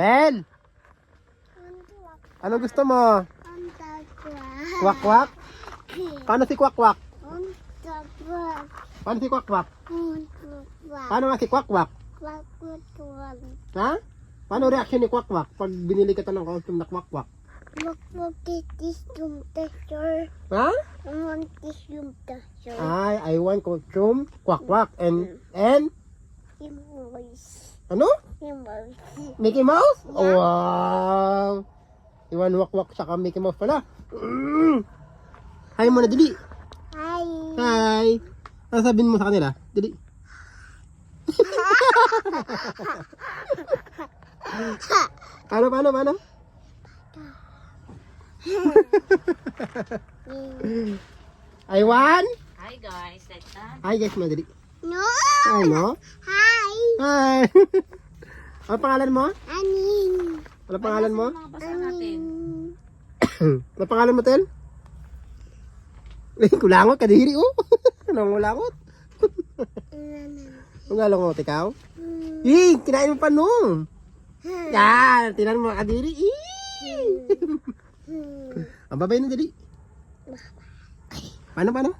Pel, ano gusto mo? Kwak-kwak? Paano si kwak-kwak? Paano si kwak-kwak? Paano nga si kwak-kwak? Ha? Paano reaction ni kwak-kwak pag binili ka ng costume na kwak-kwak? Ha? I want costume kwak-kwak and ano? Mickey Mouse? Wow! Iwan wak-wak saka Mickey Mouse pala. Hi muna, Dili. Hi. Ano sabihin mo sa kanila? Dili. Paano? I want? Hi guys, like that. Hi guys, madali. No. Hi, no? Hi. Hi. Ano pangalan mo? Aning. Ano pangalan mo? Mga basa natin. Ano pangalan mo, Tel? Kulangot, kadiri, oh. Nangulangot. Ang galangot, ikaw? Kinain mo pa, no? Yan, tinan mo, kadiri. Ang babay na, dali. Paano?